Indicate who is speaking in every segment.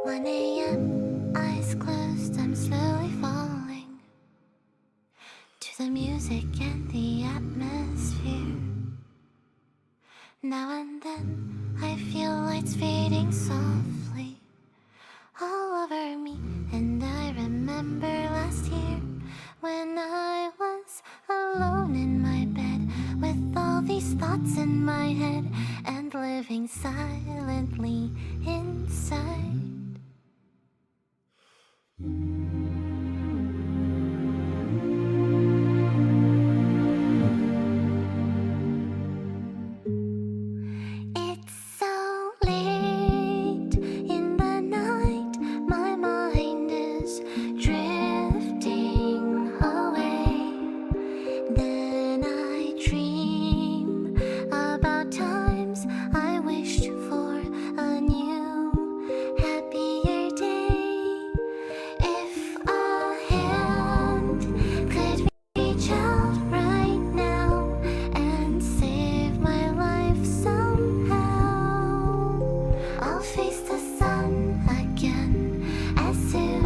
Speaker 1: 1 a.m., eyes closed, I'm slowly falling to the music and the atmosphere. Now and then I feel lights fading softly all over me, and I remember last year when I was alone in my bed with all these thoughts in my head and living silently inside. It's so late in the night, my mind is drifting away. Then I dream about times I wished for a new, happier day. If a hand could reach out right now and save my life somehow, I'll face the sun again as soon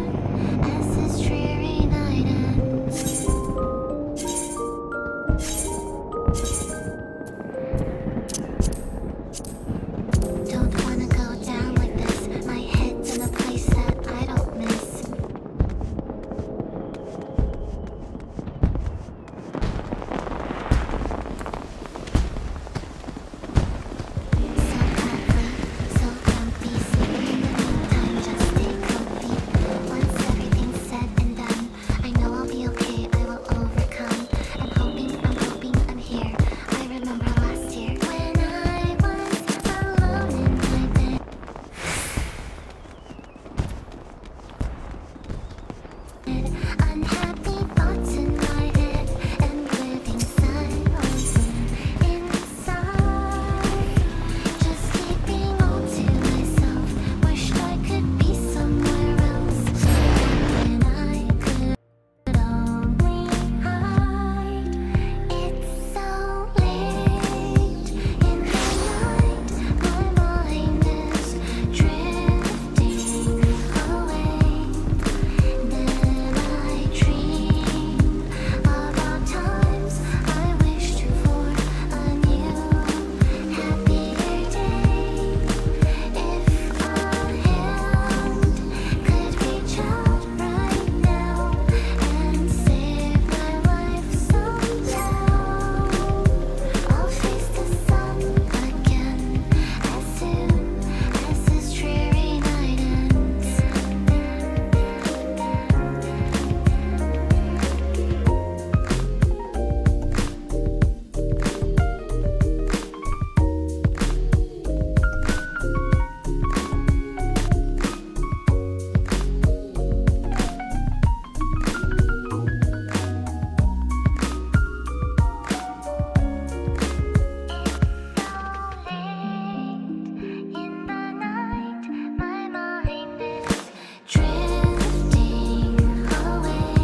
Speaker 1: as this dreary night ends. Don't wanna go down like this. My head's in a place that I don't miss. So lovely, so comfy, sleeping in the meantime, just stay comfy. Once everything's said and done, I know I'll be okay, I will overcome. I'm hoping I'm here. I remember last year when I was alone in my bed. Unhappy thoughts in my head and living silently inside. Just keeping all to myself. Wished I could be somewhere else when I could only hide. It's so late in the night, my mind is drifting away. Then I dream about times I wished for a new, happier day. If a hand could reach out right now and save my life somehow, I'll face the sun again as soon as this dreary night ends. In the night, my mind is drifting away.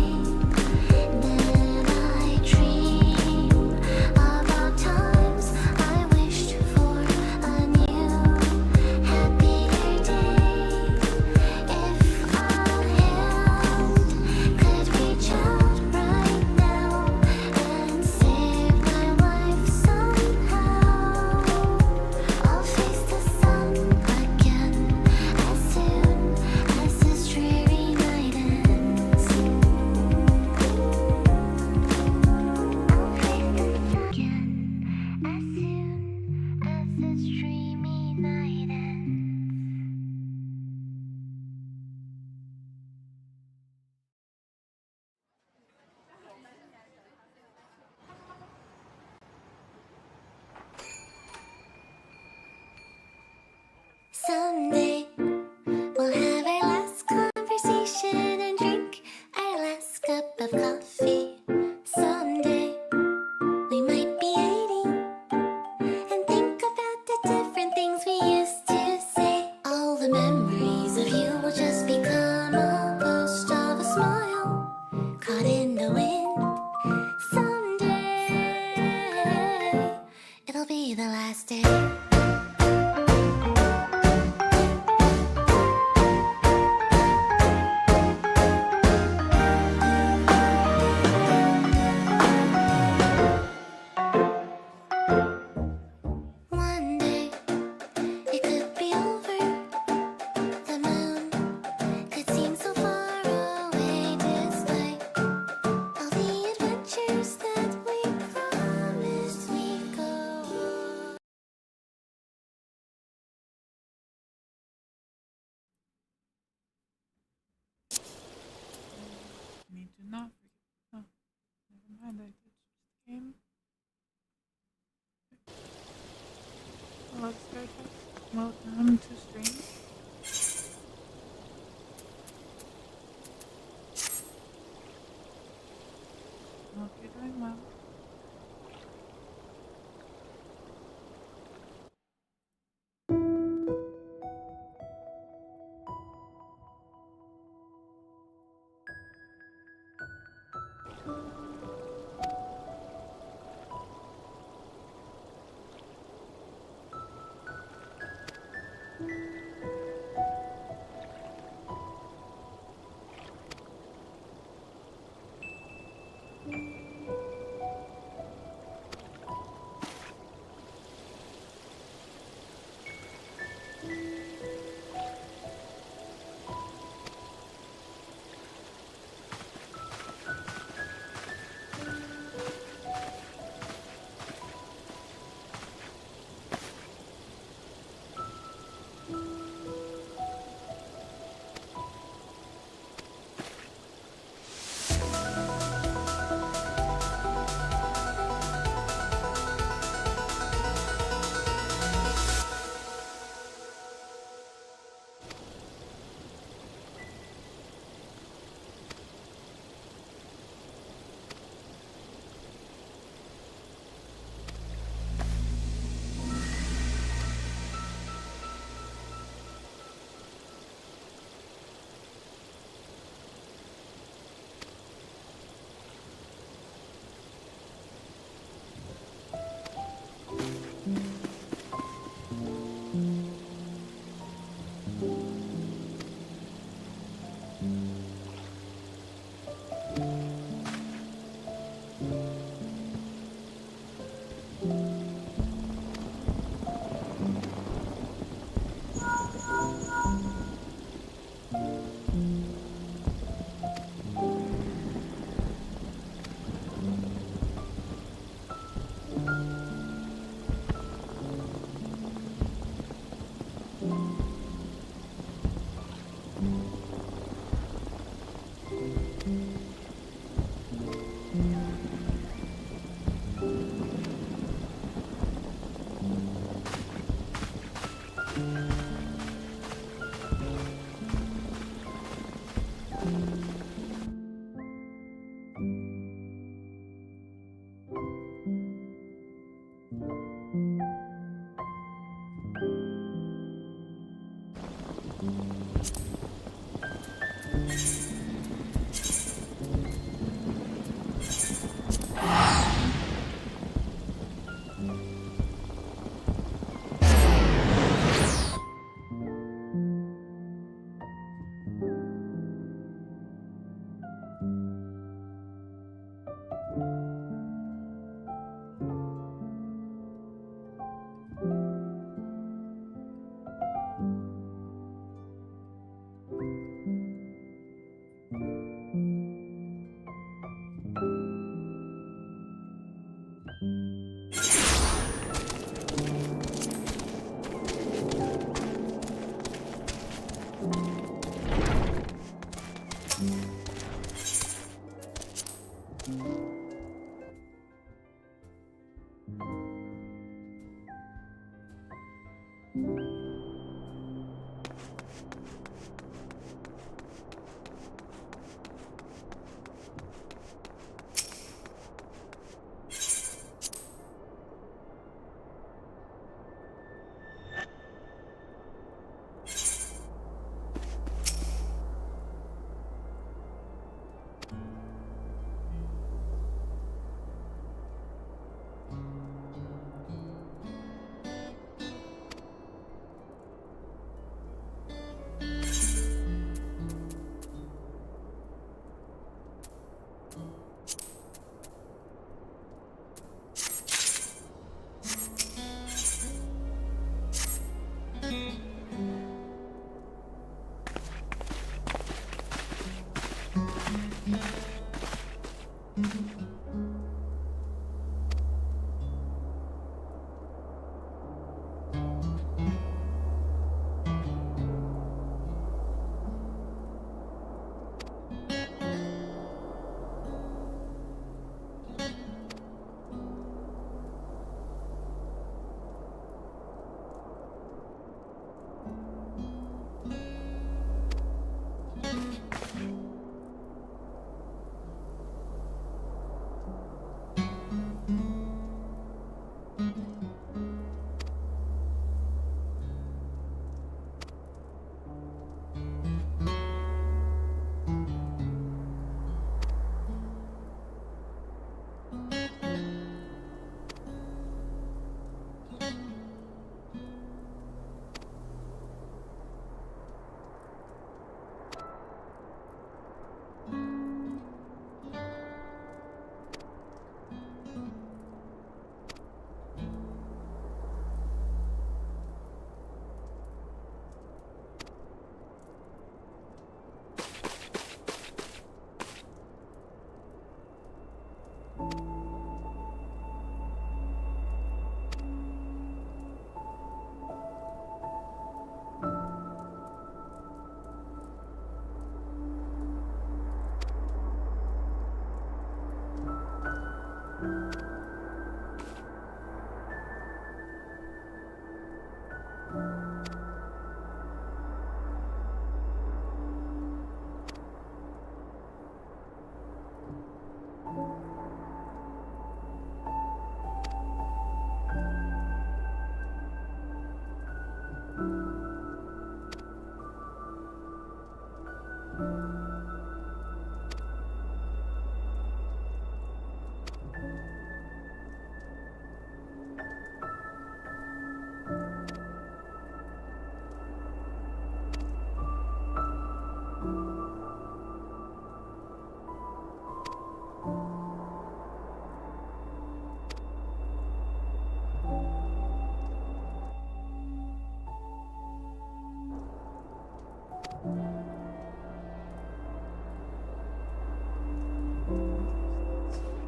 Speaker 1: Then I dream about times I wished for a new, happier day. If a hand could reach out right now and save my life somehow, I'll face the sun again as soon as this dreary night ends. I'll face the sun again as soon as this dreamy night ends. Someday we'll have our last conversation and drink our last cup of coffee. Someday we might be 80 and think about the different things we used to say. All the memories of you will just become a ghost of a smile caught in the wind. Someday it'll be the last day.
Speaker 2: not forget. Oh, never mind. I glitched the game. Hello, Stardust. Welcome to stream. I hope you're doing well.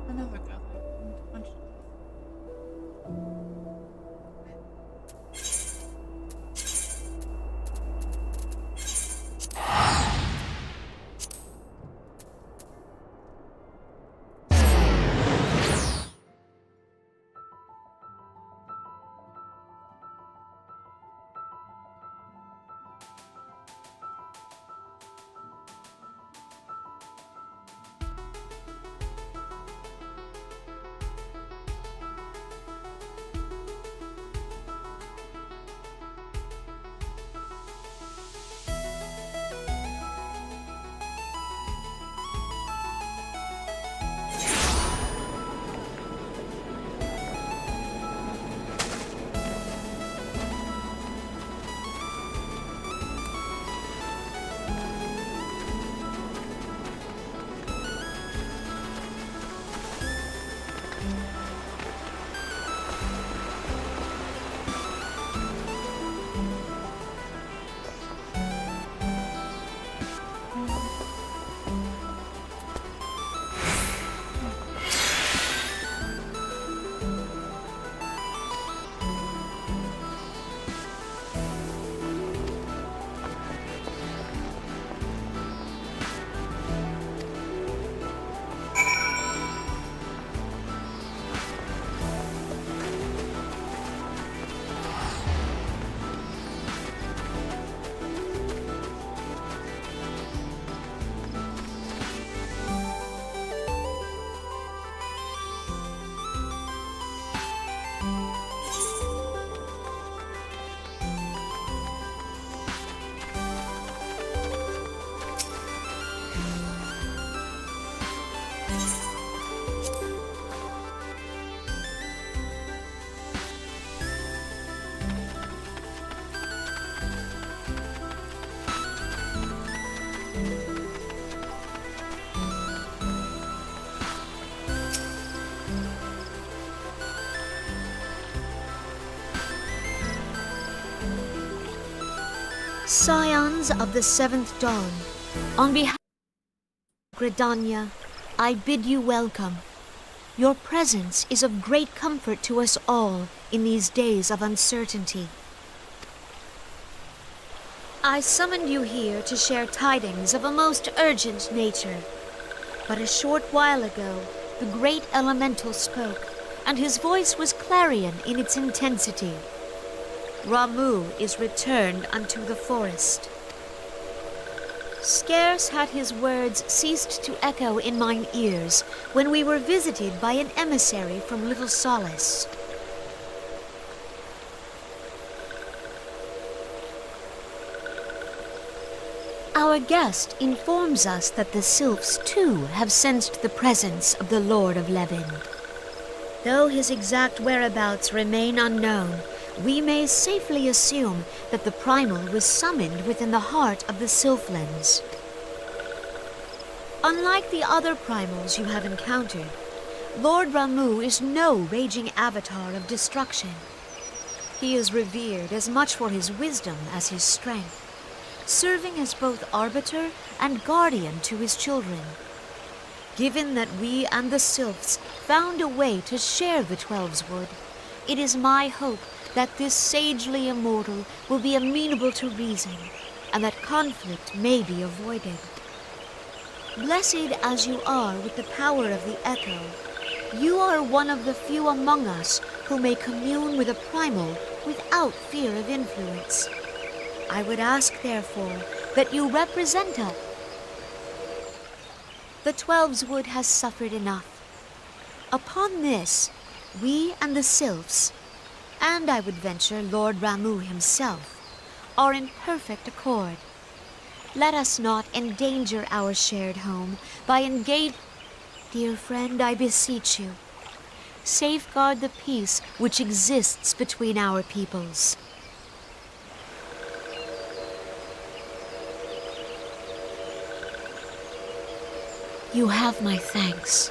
Speaker 2: Another girl like unconscious.
Speaker 3: Scions of the Seventh Dawn, on behalf of Gridania, I bid you welcome. Your presence is of great comfort to us all in these days of uncertainty. I summoned you here to share tidings of a most urgent nature. But a short while ago, the great elemental spoke, and his voice was clarion in its intensity. Ramu is returned unto the forest. Scarce had his words ceased to echo in mine ears when we were visited by an emissary from Little Solace. Our guest informs us that the sylphs too have sensed the presence of the Lord of Levin. Though his exact whereabouts remain unknown, we may safely assume that the primal was summoned within the heart of the Sylphlands. Unlike the other primals you have encountered, Lord Ramu is no raging avatar of destruction. He is revered as much for his wisdom as his strength, serving as both arbiter and guardian to his children. Given that we and the Sylphs found a way to share the Twelves Wood, it is my hope that this sagely immortal will be amenable to reason, and that conflict may be avoided. Blessed as you are with the power of the Echo, you are one of the few among us who may commune with a primal without fear of influence. I would ask, therefore, that you represent us. The Twelveswood has suffered enough. Upon this, we and the Sylphs, and I would venture Lord Ramu himself, are in perfect accord. Let us not endanger our shared home by Dear friend, I beseech you, safeguard the peace which exists between our peoples. You have my thanks.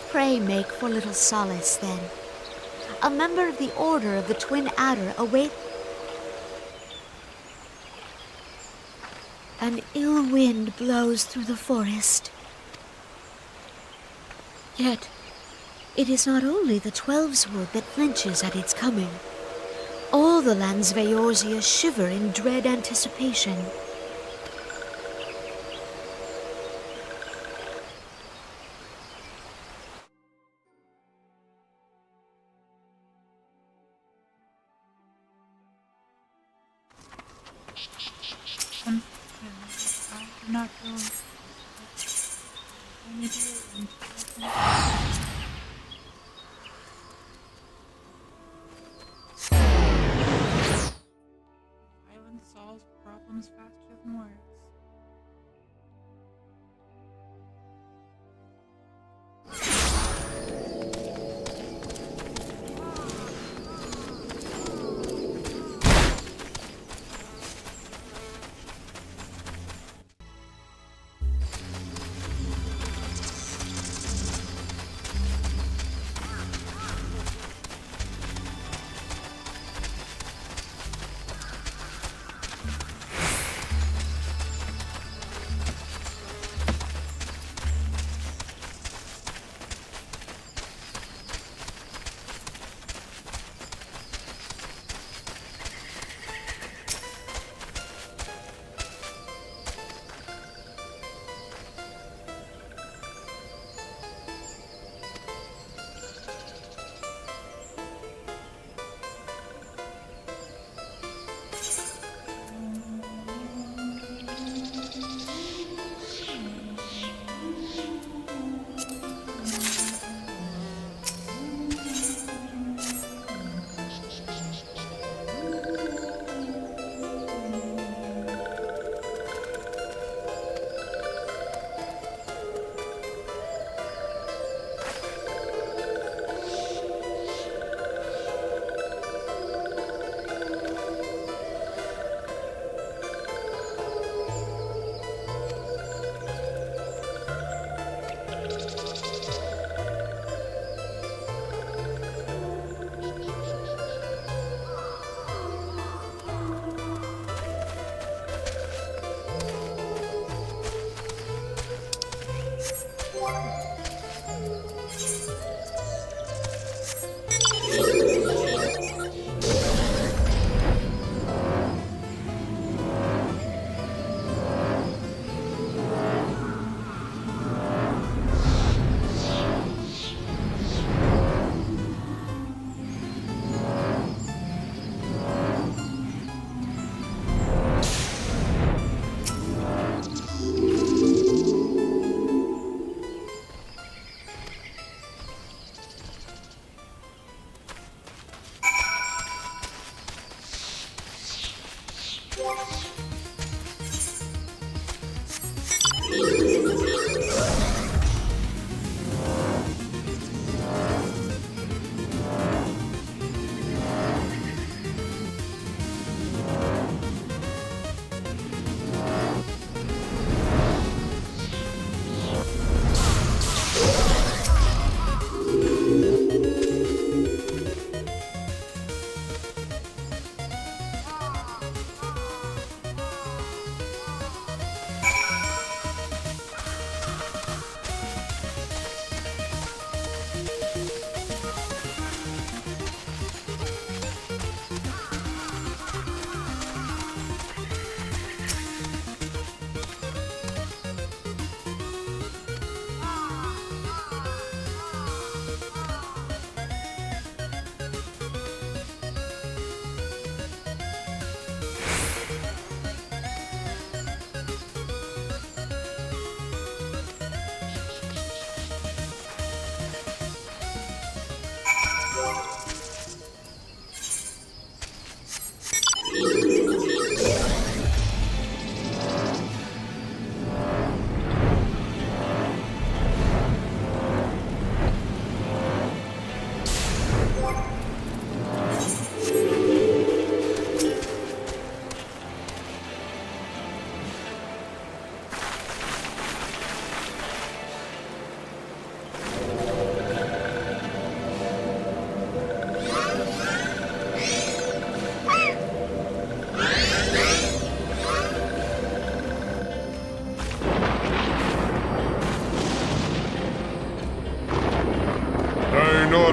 Speaker 3: Pray make for little solace, then. A member of the Order of the Twin Adder awaits. An ill wind blows through the forest. Yet, it is not only the Twelveswood that flinches at its coming. All the lands Veorzia shiver in dread anticipation.
Speaker 2: I do not know. I need to Violence solves problems faster than words.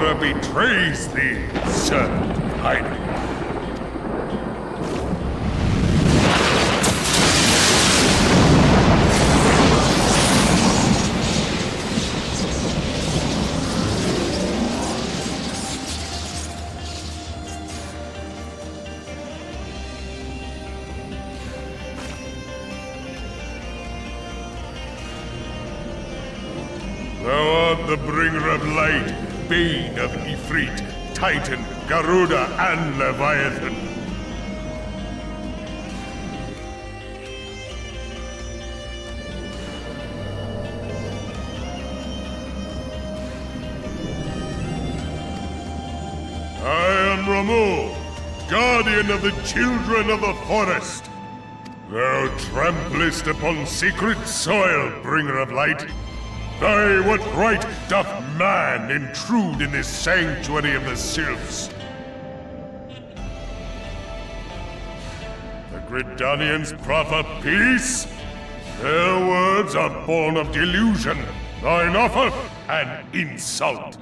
Speaker 4: whoever betrays thee, servant of Hydra. Thou art the bringer of light, bane of Ifrit, Titan, Garuda, and Leviathan. I am Ramu, guardian of the children of the forest. Thou tramplest upon sacred soil, bringer of light. By what right doth man intrude in this sanctuary of the sylphs? The Gridanians proffer peace? Their words are born of delusion, thine offer an insult.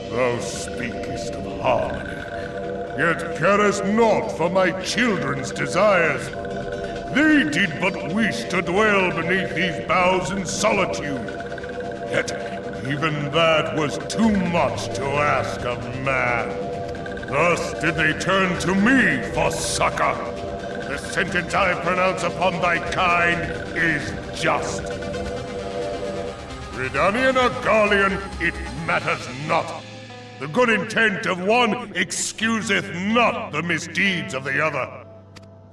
Speaker 4: Thou speakest of harmony, yet carest naught for my children's desires. They did but wish to dwell beneath these boughs in solitude. Yet even that was too much to ask of man. Thus did they turn to me for succor. The sentence I pronounce upon thy kind is just. Gridanian or Garlean, it matters not. The good intent of one excuseth not the misdeeds of the other.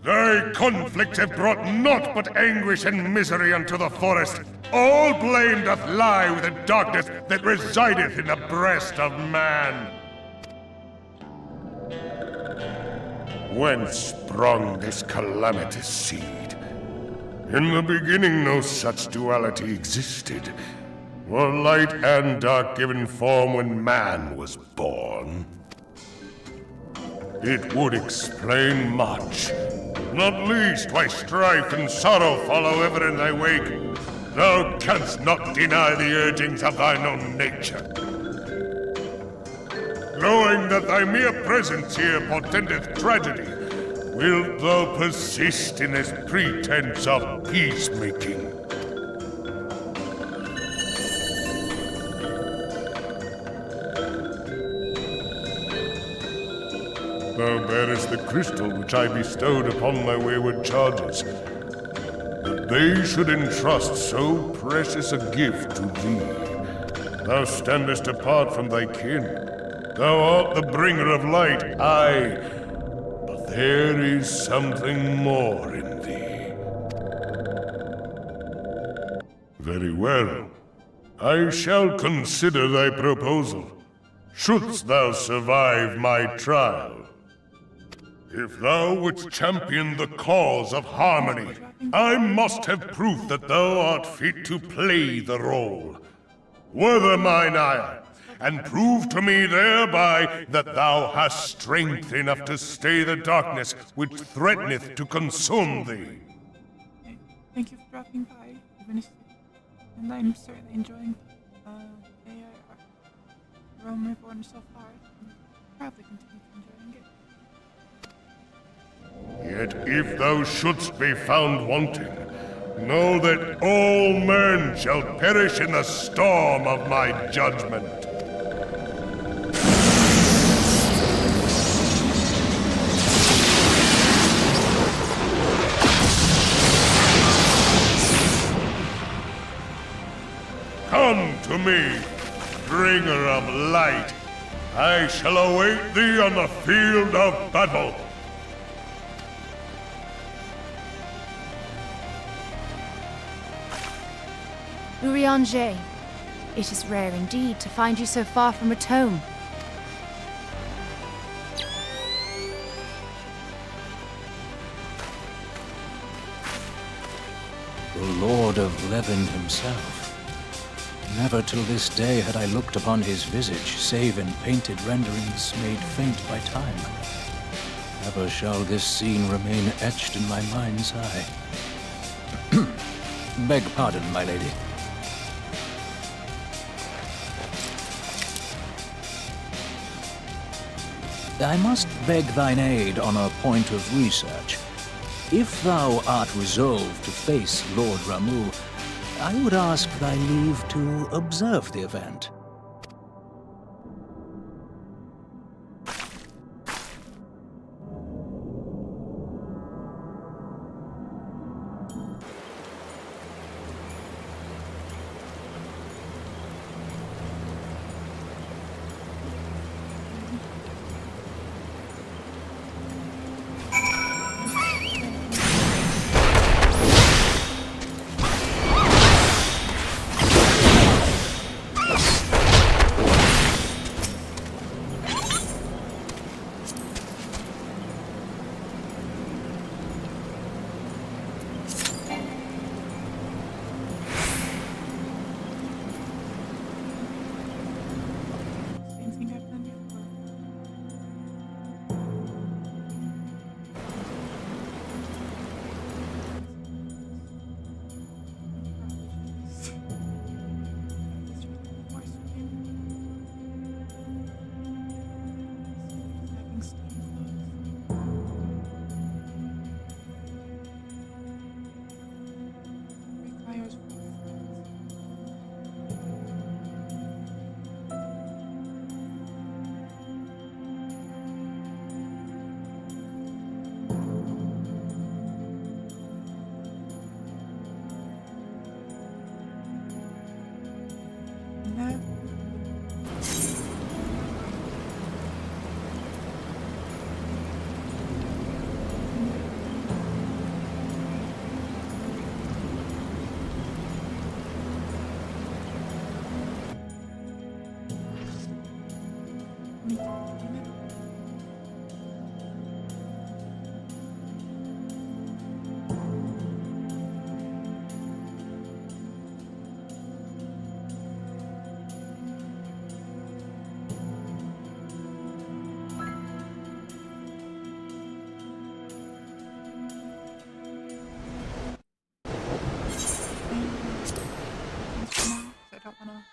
Speaker 4: Thy conflicts have brought naught but anguish and misery unto the forest. All blame doth lie with the darkness that resideth in the breast of man. Whence sprung this calamitous seed? In the beginning no such duality existed. Were light and dark given form when man was born? It would explain much. Not least why strife and sorrow follow ever in thy wake. Thou canst not deny the urgings of thine own nature. Knowing that thy mere presence here portendeth tragedy, wilt thou persist in this pretense of peacemaking? Thou bearest the crystal which I bestowed upon my wayward charges. That they should entrust so precious a gift to thee. Thou standest apart from thy kin. Thou art the bringer of light, aye. But there is something more in thee. Very well. I shall consider thy proposal. Shouldst thou survive my trial. If thou wouldst champion the cause of harmony, I must have proof that thou art fit to play the role. Wither mine ire, and prove to me thereby that thou hast strength enough to stay the darkness which threateneth to consume thee.
Speaker 2: Thank you for dropping by, and I'm certainly enjoying ARR. Rome Reborn so far, and probably continue enjoying it.
Speaker 4: Yet if thou shouldst be found wanting, know that all men shall perish in the storm of my judgment. Come to me, bringer of light. I shall await thee on the field of battle.
Speaker 5: Urianger, it is rare indeed to find you so far from a tome.
Speaker 6: The Lord of Levin himself. Never till this day had I looked upon his visage, save in painted renderings made faint by time. Ever shall this scene remain etched in my mind's eye. Beg pardon, my lady. I must beg thine aid on a point of research. If thou art resolved to face Lord Ramu, I would ask thy leave to observe the event.
Speaker 2: Same thing I've done before. Requires no. I don't wanna.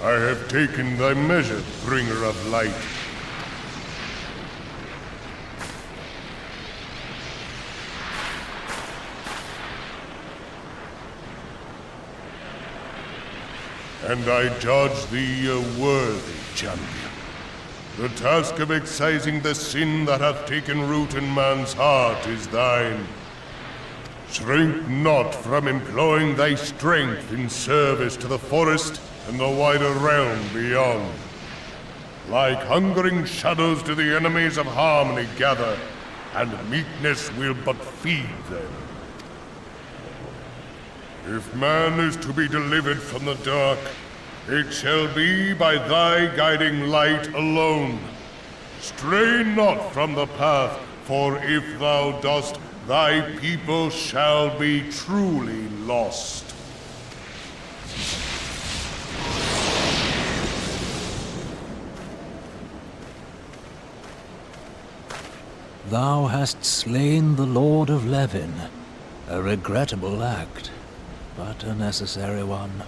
Speaker 4: I have taken thy measure, bringer of light. And I judge thee a worthy champion. The task of excising the sin that hath taken root in man's heart is thine. Shrink not from employing thy strength in service to the forest and the wider realm beyond. Like hungering shadows do the enemies of harmony gather, and meekness will but feed them. If man is to be delivered from the dark, it shall be by thy guiding light alone. Stray not from the path, for if thou dost, thy people shall be truly lost.
Speaker 6: Thou hast slain the Lord of Levin. A regrettable act, but a necessary one.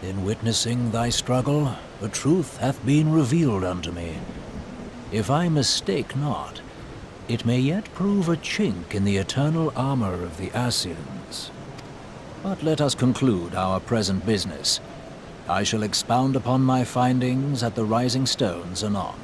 Speaker 6: In witnessing thy struggle, a truth hath been revealed unto me. If I mistake not, it may yet prove a chink in the eternal armor of the Assyrians. But let us conclude our present business. I shall expound upon my findings at the Rising Stones anon.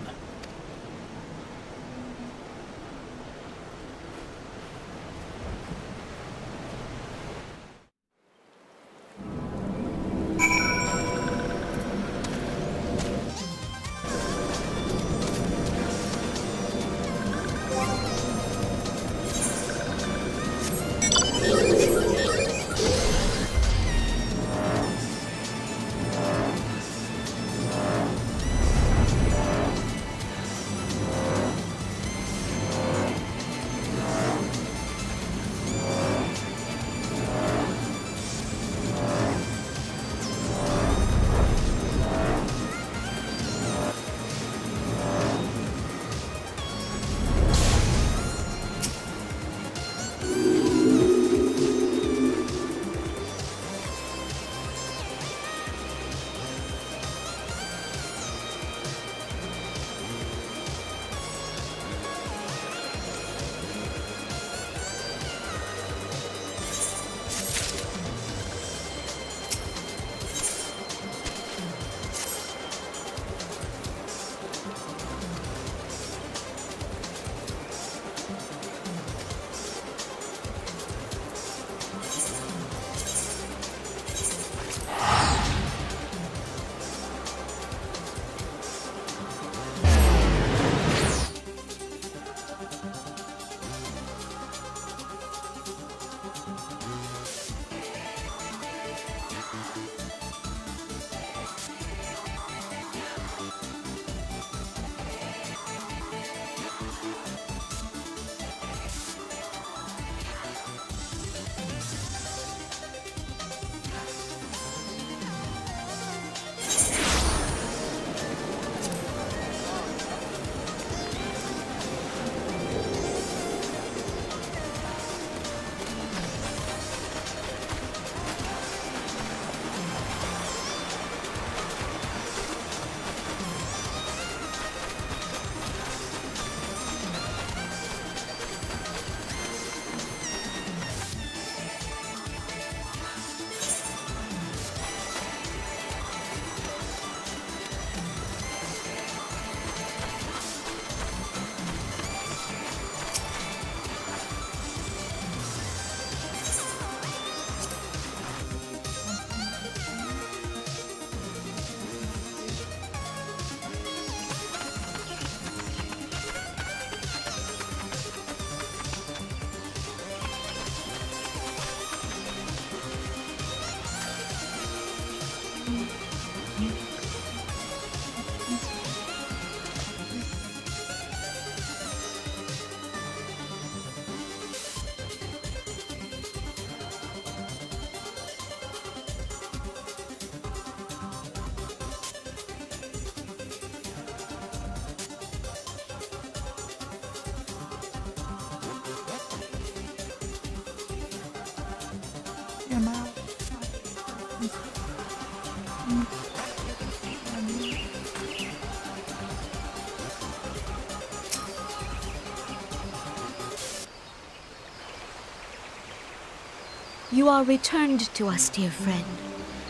Speaker 3: You are returned to us, dear friend,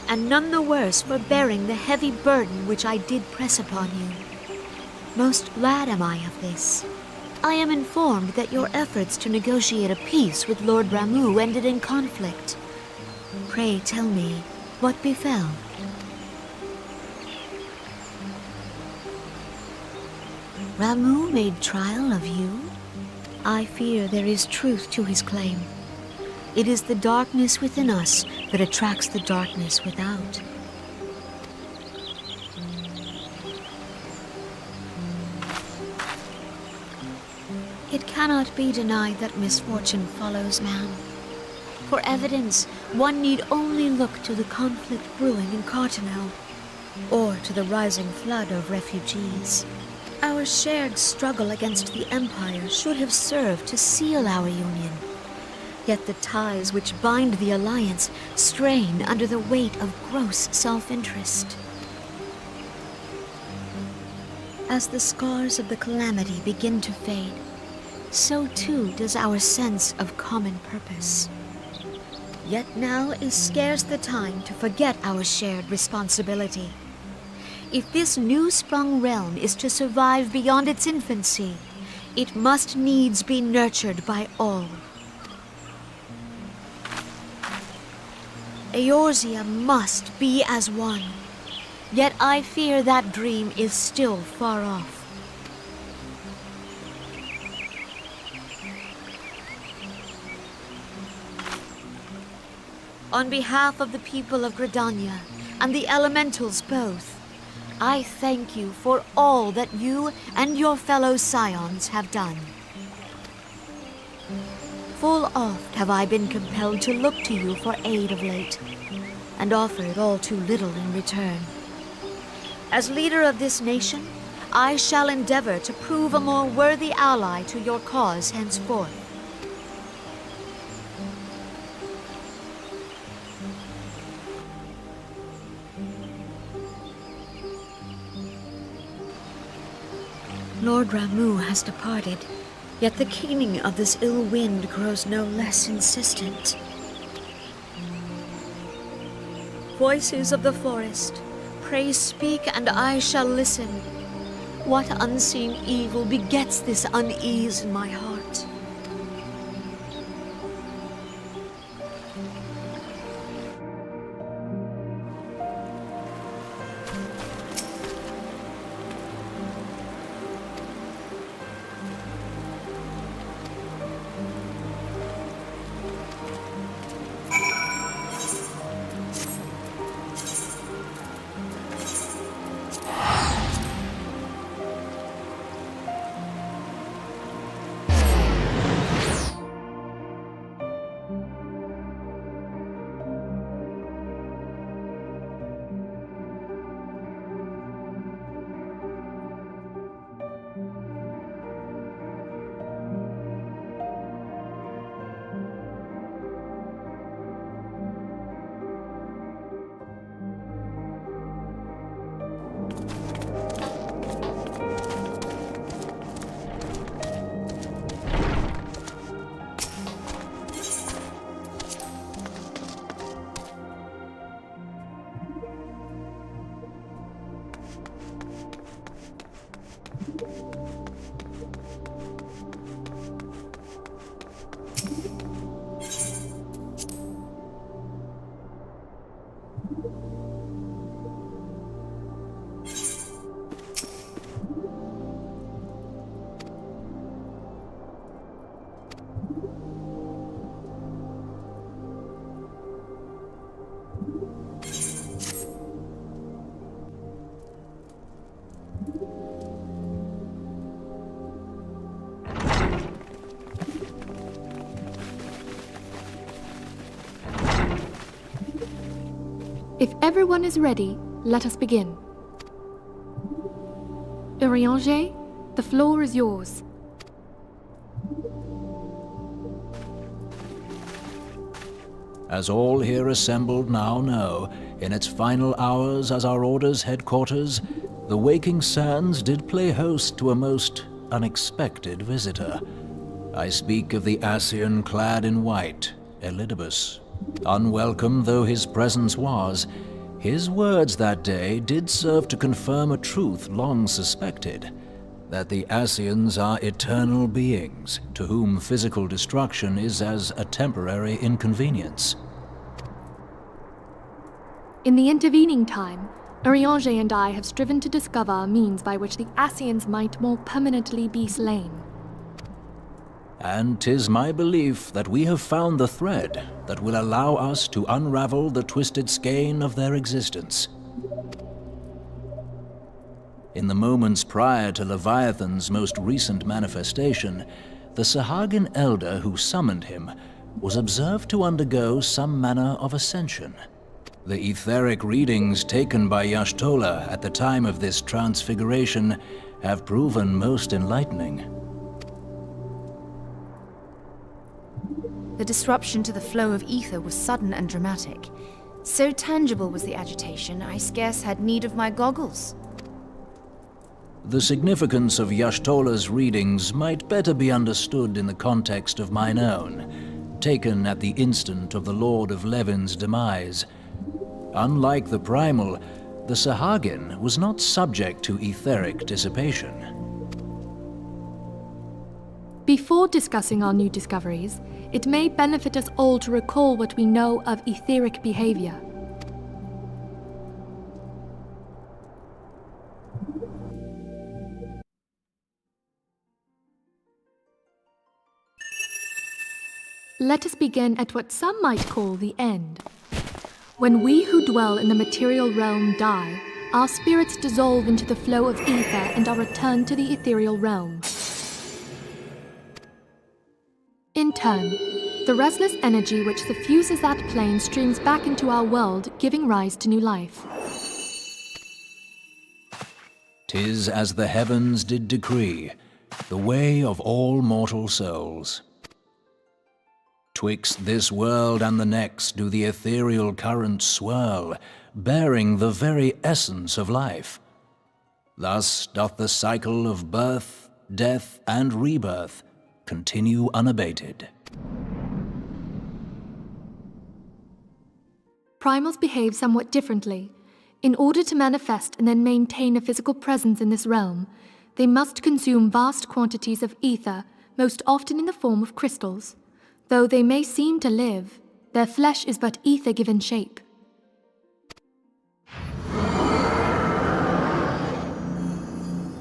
Speaker 3: and none the worse for bearing the heavy burden which I did press upon you. Most glad am I of this. I am informed that your efforts to negotiate a peace with Lord Ramu ended in conflict. Pray tell me, what befell? Ramu made trial of you? I fear there is truth to his claim. It is the darkness within us that attracts the darkness without. It cannot be denied that misfortune follows man. For evidence, one need only look to the conflict brewing in Cartonel, or to the rising flood of refugees. Our shared struggle against the Empire should have served to seal our union. Yet the ties which bind the alliance strain under the weight of gross self-interest. As the scars of the calamity begin to fade, so too does our sense of common purpose. Yet now is scarce the time to forget our shared responsibility. If this new-sprung realm is to survive beyond its infancy, it must needs be nurtured by all. Eorzea must be as one, yet I fear that dream is still far off. On behalf of the people of Gridania and the elementals both, I thank you for all that you and your fellow scions have done. Full oft have I been compelled to look to you for aid of late, and offered all too little in return. As leader of this nation, I shall endeavor to prove a more worthy ally to your cause henceforth. Lord Ramu has departed, yet the keening of this ill wind grows no less insistent. Voices of the forest, pray speak and I shall listen. What unseen evil begets this unease in my heart?
Speaker 5: If everyone is ready, let us begin. Urianger, the floor is yours.
Speaker 6: As all here assembled now know, in its final hours as our Order's headquarters, the Waking Sands did play host to a most unexpected visitor. I speak of the Ascian clad in white, Elidibus, Unwelcome though his presence was, his words that day did serve to confirm a truth long suspected, that the Ascians are eternal beings, to whom physical destruction is as a temporary inconvenience.
Speaker 7: In the intervening time, Urianger and I have striven to discover a means by which the Ascians might more permanently be slain.
Speaker 6: And 'tis my belief that we have found the thread that will allow us to unravel the twisted skein of their existence. In the moments prior to Leviathan's most recent manifestation, the Sahagin elder who summoned him was observed to undergo some manner of ascension. The etheric readings taken by Y'shtola at the time of this transfiguration have proven most enlightening.
Speaker 5: The disruption to the flow of ether was sudden and dramatic. So tangible was the agitation, I scarce had need of my goggles.
Speaker 6: The significance of Y'shtola's readings might better be understood in the context of mine own, taken at the instant of the Lord of Levin's demise. Unlike the primal, the Sahagin was not subject to etheric dissipation.
Speaker 7: Before discussing our new discoveries, it may benefit us all to recall what we know of etheric behavior. Let us begin at what some might call the end. When we who dwell in the material realm die, our spirits dissolve into the flow of ether and are returned to the ethereal realm. In turn, the restless energy which suffuses that plane streams back into our world, giving rise to new life.
Speaker 6: 'Tis as the heavens did decree, the way of all mortal souls. Twixt this world and the next do the ethereal currents swirl, bearing the very essence of life. Thus doth the cycle of birth, death, and rebirth continue unabated.
Speaker 7: Primals behave somewhat differently. In order to manifest and then maintain a physical presence in this realm, they must consume vast quantities of ether, most often in the form of crystals. Though they may seem to live, their flesh is but ether given shape.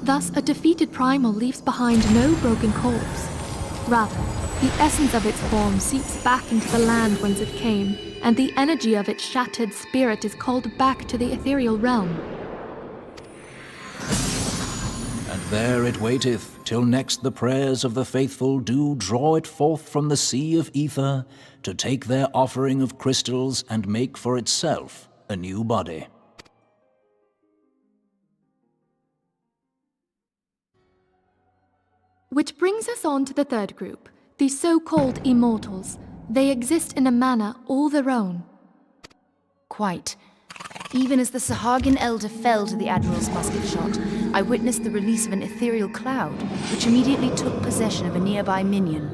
Speaker 7: Thus, a defeated primal leaves behind no broken corpse. Rather, the essence of its form seeps back into the land whence it came, and the energy of its shattered spirit is called back to the ethereal realm.
Speaker 6: And there it waiteth, till next the prayers of the faithful do draw it forth from the sea of ether, to take their offering of crystals and make for itself a new body.
Speaker 7: Which brings us on to the third group, the so-called immortals. They exist in a manner all their own.
Speaker 5: Quite. Even as the Sahagin elder fell to the Admiral's musket shot, I witnessed the release of an ethereal cloud, which immediately took possession of a nearby minion.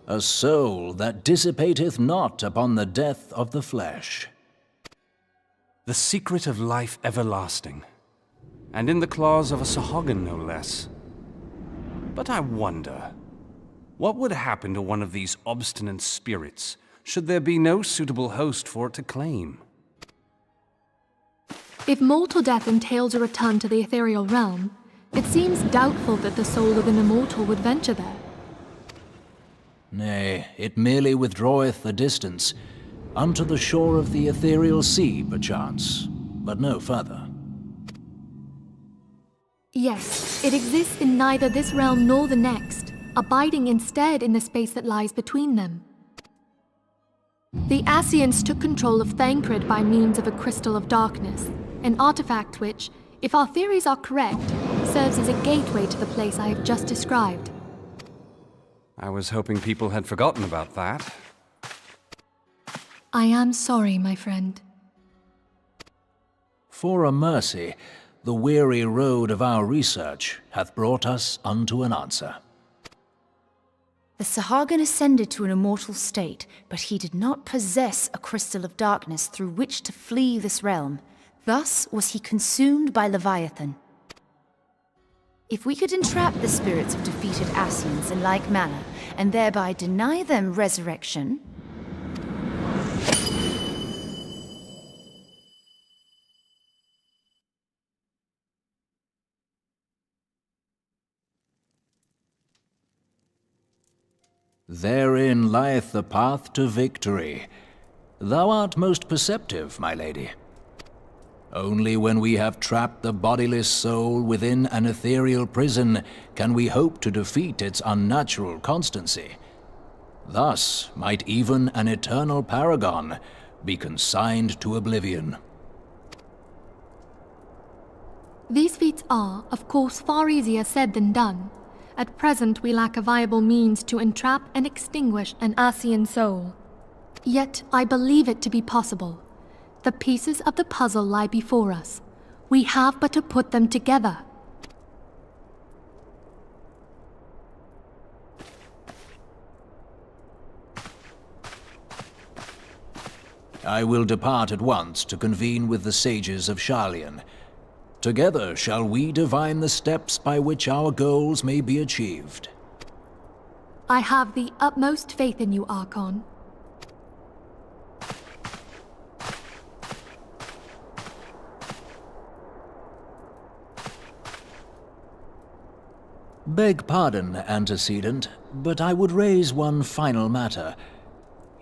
Speaker 6: A soul that dissipateth not upon the death of the flesh.
Speaker 8: The secret of life everlasting, and in the claws of a Sahagin no less. But I wonder, what would happen to one of these obstinate spirits should there be no suitable host for it to claim?
Speaker 7: If mortal death entails a return to the ethereal realm, it seems doubtful that the soul of an immortal would venture there.
Speaker 6: Nay, it merely withdraweth a distance, unto the shore of the ethereal sea, perchance, but no further.
Speaker 7: Yes, it exists in neither this realm nor the next, abiding instead in the space that lies between them. The Ascians took control of Thancred by means of a crystal of darkness, an artifact which, if our theories are correct, serves as a gateway to the place I have just described.
Speaker 8: I was hoping people had forgotten about that.
Speaker 7: I am sorry, my friend.
Speaker 6: For a mercy, the weary road of our research hath brought us unto an answer.
Speaker 5: The The Sahagin ascended to an immortal state, but he did not possess a crystal of darkness through which to flee this realm. Thus was he consumed by Leviathan. If we could entrap the spirits of defeated Ascians in like manner, and thereby deny them resurrection...
Speaker 6: Therein lieth the path to victory. Thou art most perceptive, my lady. Only when we have trapped the bodiless soul within an ethereal prison can we hope to defeat its unnatural constancy. Thus might even an eternal paragon be consigned to oblivion.
Speaker 7: These feats are, of course, far easier said than done. At present, we lack a viable means to entrap and extinguish an Ascian soul. Yet, I believe it to be possible. The pieces of the puzzle lie before us. We have but to put them together.
Speaker 6: I will depart at once to convene with the sages of Sharlayan. Together shall we divine the steps by which our goals may be achieved.
Speaker 7: I have the utmost faith in you, Archon.
Speaker 6: Beg pardon, antecedent, but I would raise one final matter.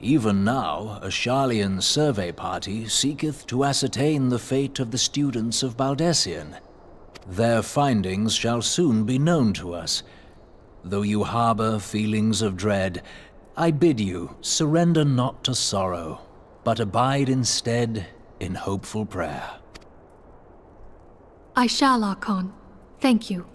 Speaker 6: Even now, a Sharlayan survey party seeketh to ascertain the fate of the students of Baldessian. Their findings shall soon be known to us. Though you harbor feelings of dread, I bid you surrender not to sorrow, but abide instead in hopeful prayer.
Speaker 7: I shall, Archon. Thank you.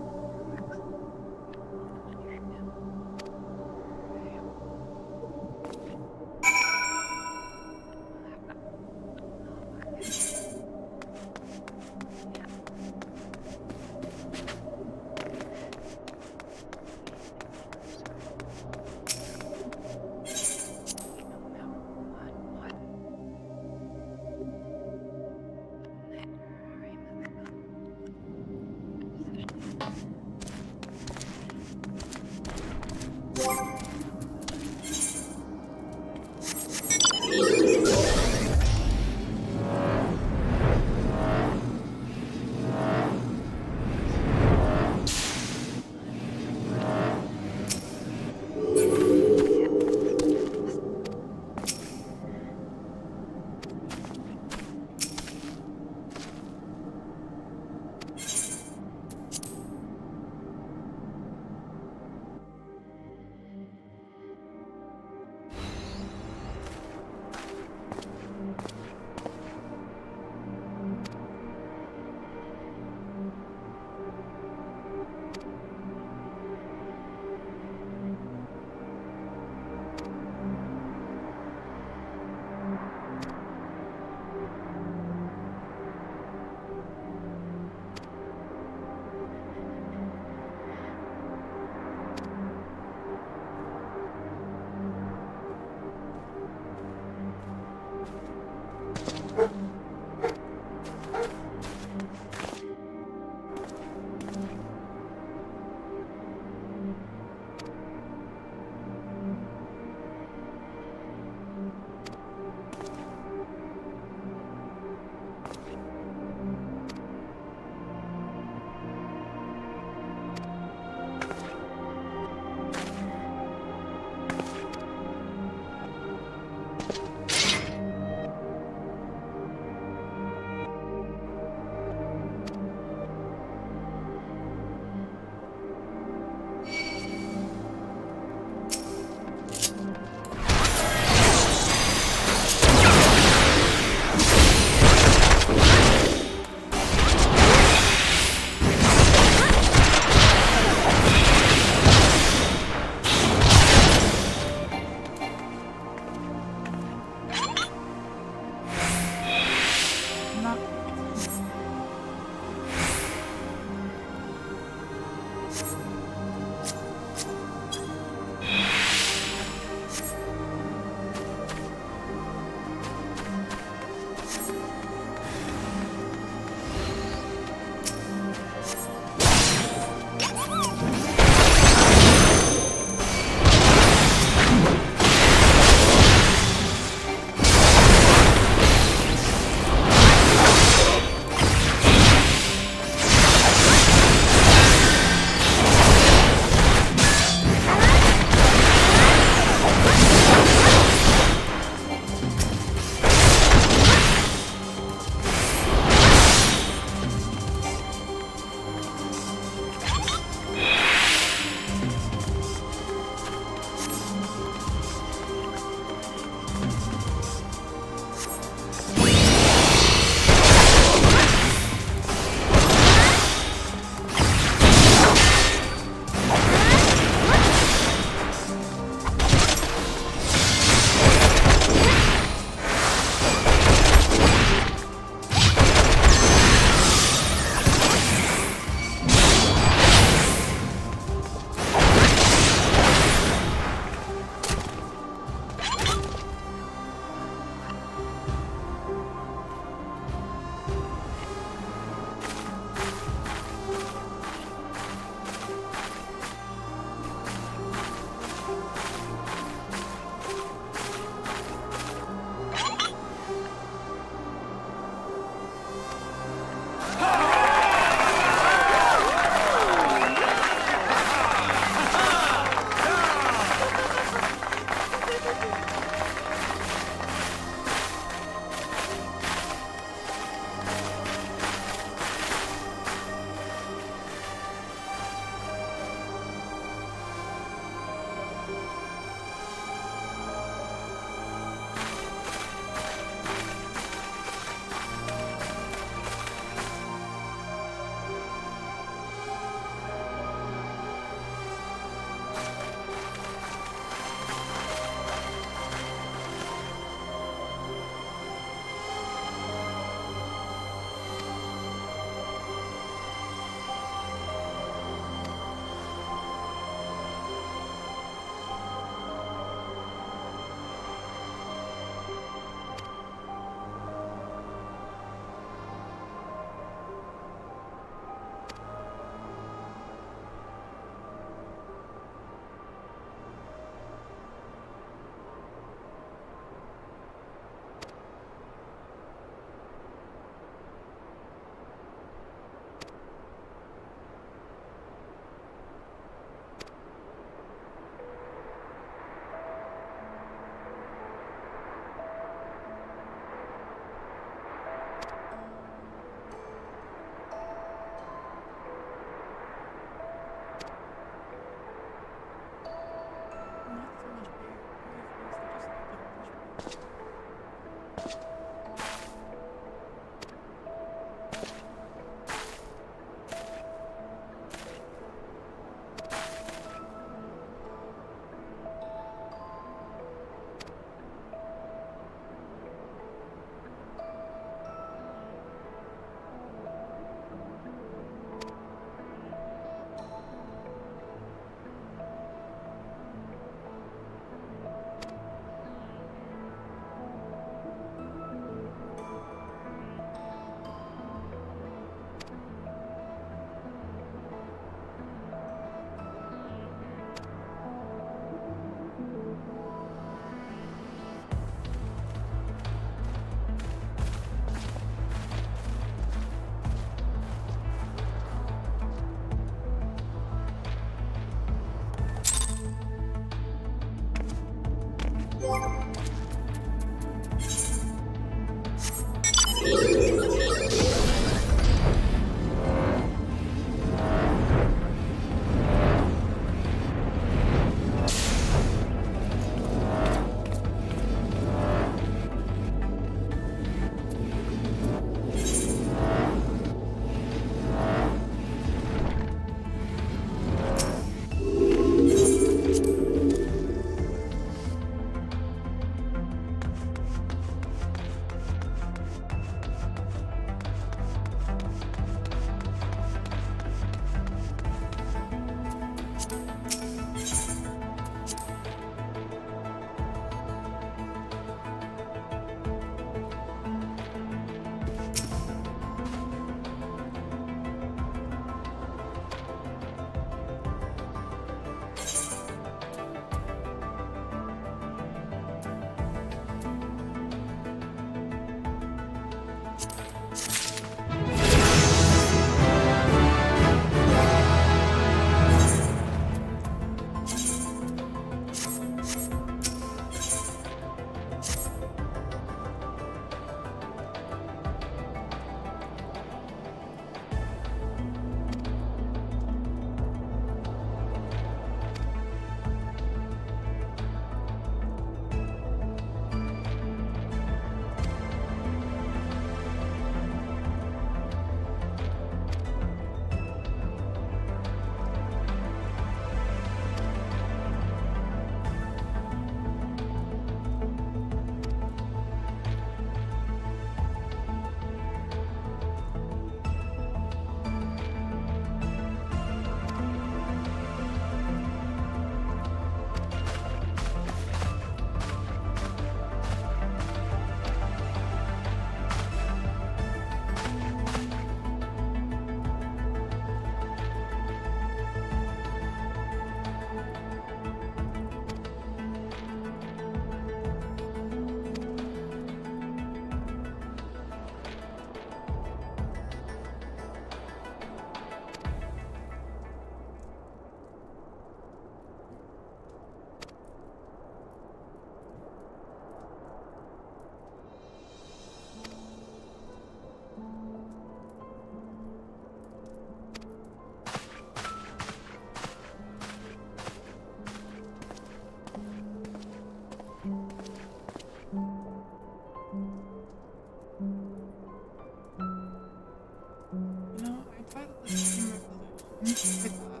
Speaker 2: I thought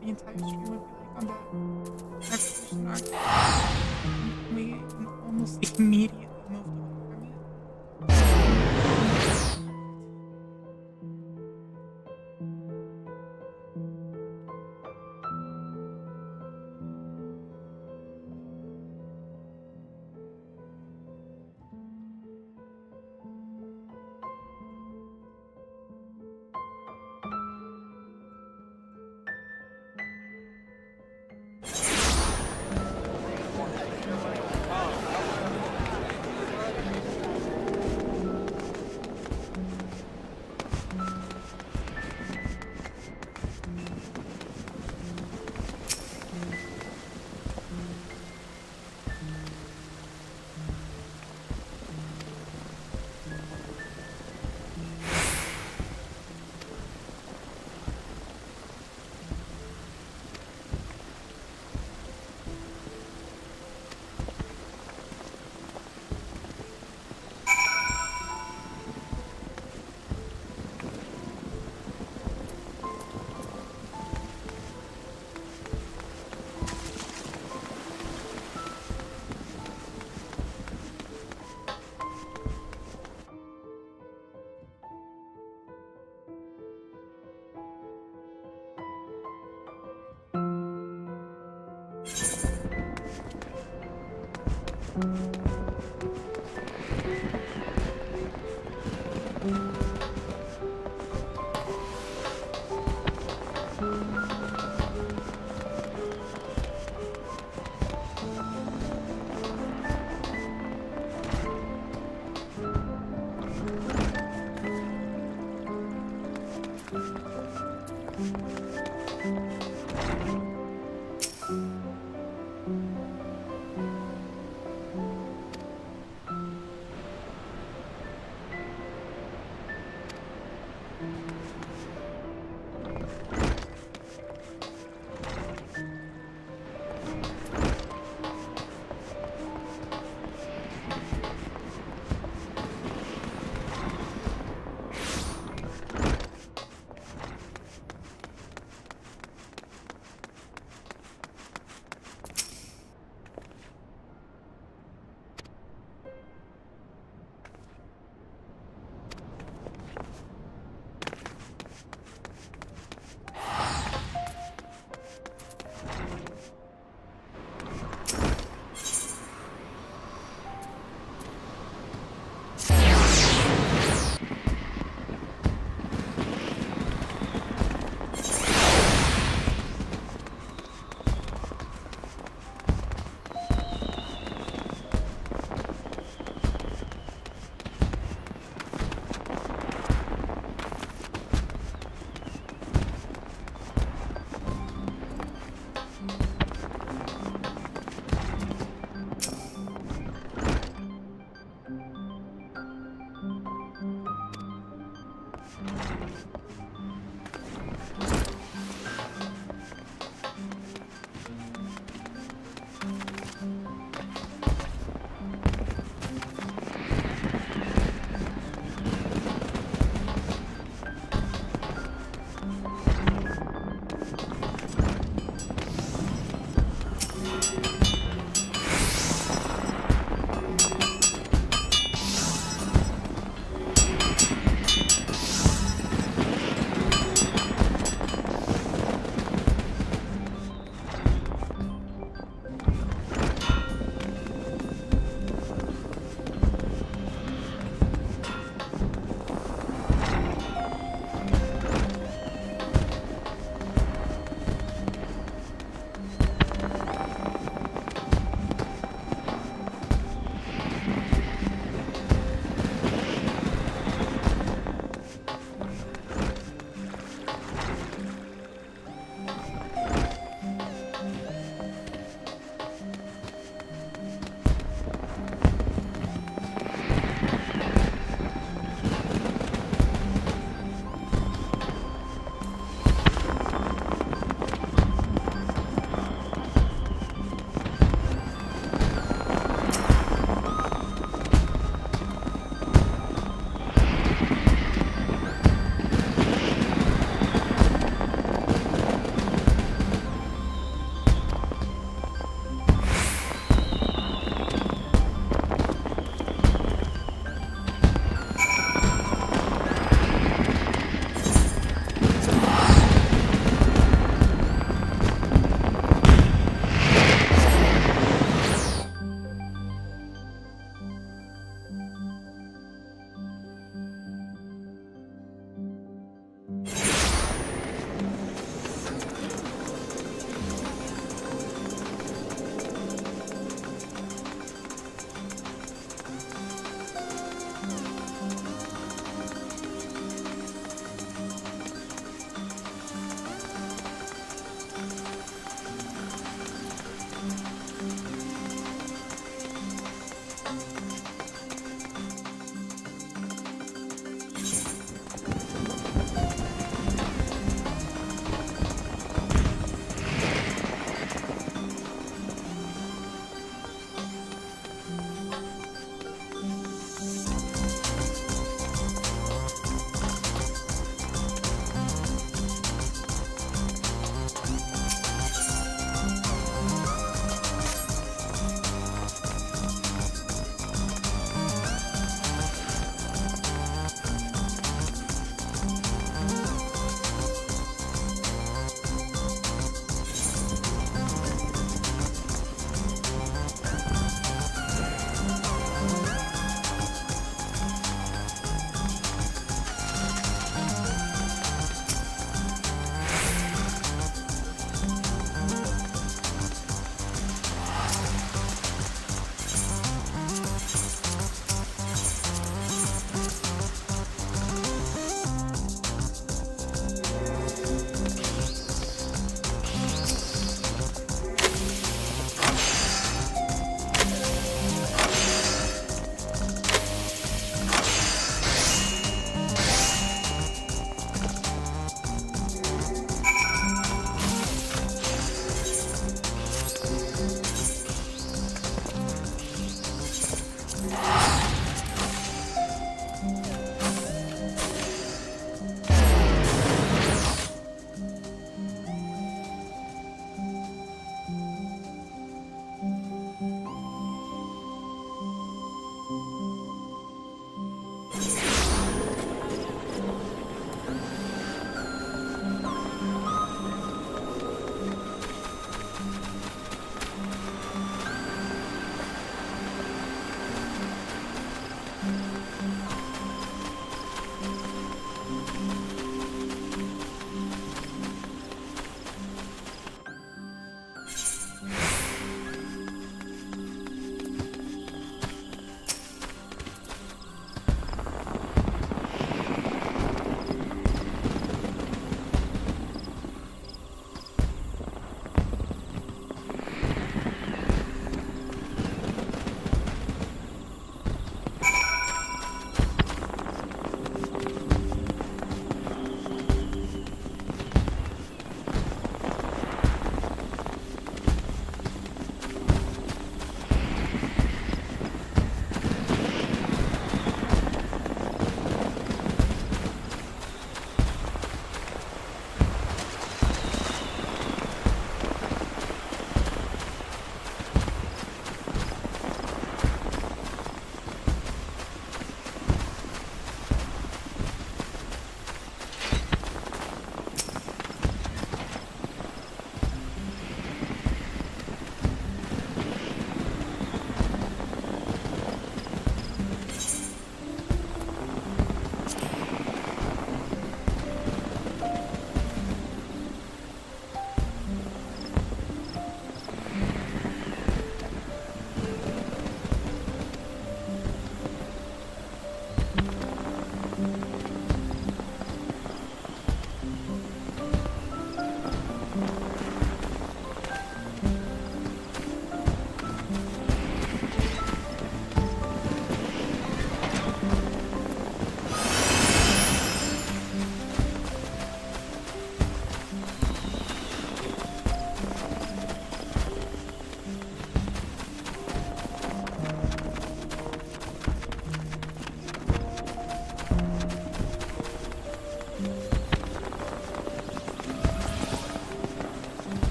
Speaker 2: the entire stream would be like on that exposition arc. We almost immediately moved away from it.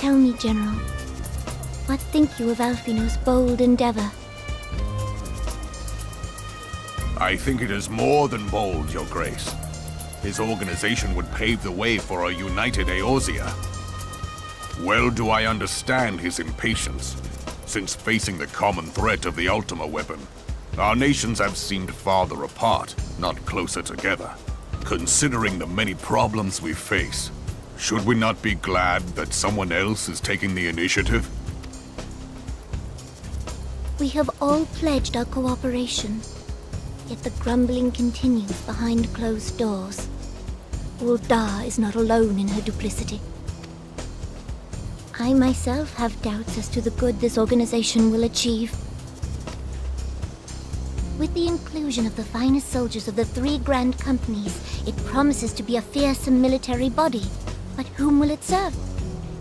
Speaker 1: Tell me, General, what think you of Alfino's bold endeavor?
Speaker 9: I think it is more than bold, Your Grace. His organization would pave the way for a united Eorzea. Well do I understand his impatience, since facing the common threat of the Ultima weapon, our nations have seemed farther apart, not closer together. Considering the many problems we face, should we not be glad that someone else is taking the initiative?
Speaker 1: We have all pledged our cooperation, yet the grumbling continues behind closed doors. Ul'dah is not alone in her duplicity. I myself have doubts as to the good this organization will achieve. With the inclusion of the finest soldiers of the 3 grand companies, it promises to be a fearsome military body. But whom will it serve?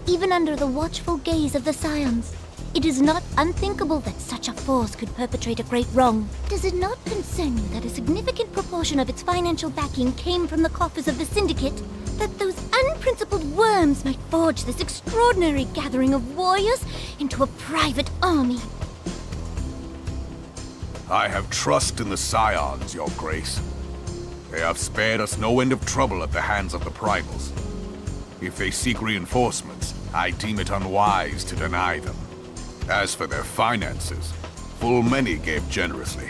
Speaker 1: Even under the watchful gaze of the Scions, it is not unthinkable that such a force could perpetrate a great wrong. Does it not concern you that a significant proportion of its financial backing came from the coffers of the Syndicate? That those unprincipled worms might forge this extraordinary gathering of warriors into a private army?
Speaker 9: I have trust in the Scions, Your Grace. They have spared us no end of trouble at the hands of the Primals. If they seek reinforcements, I deem it unwise to deny them. As for their finances, full many gave generously.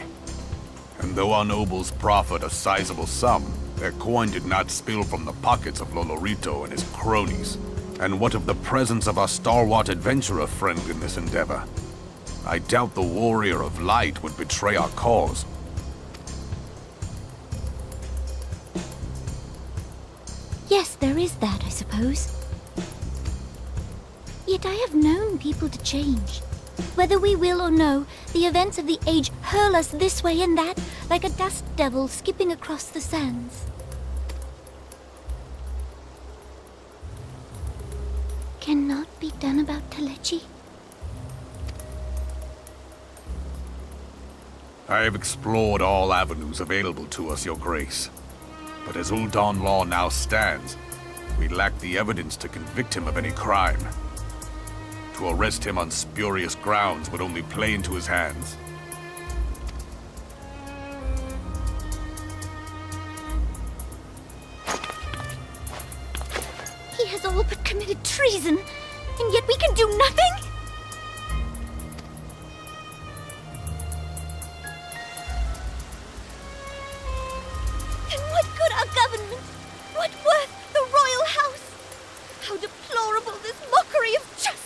Speaker 9: And though our nobles proffered a sizable sum, their coin did not spill from the pockets of Lolorito and his cronies. And what of the presence of our stalwart adventurer friend in this endeavor? I doubt the Warrior of Light would betray our cause.
Speaker 1: Yes, there is that, I suppose. Yet I have known people to change. Whether we will or no, the events of the age hurl us this way and that, like a dust devil skipping across the sands. Cannot be done about Telechi?
Speaker 9: I have explored all avenues available to us, Your Grace. But as Ul'dah law now stands, we lack the evidence to convict him of any crime. To arrest him on spurious grounds would only play into his hands.
Speaker 1: He has all but committed treason, and yet we can do nothing? Then what good our government? What worth the royal house? How deplorable this mockery of justice!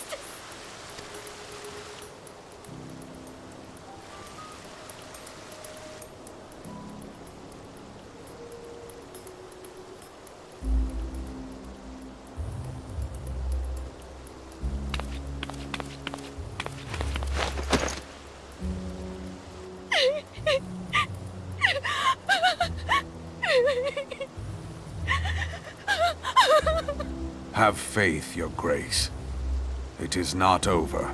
Speaker 9: Have faith, Your Grace. It is not over.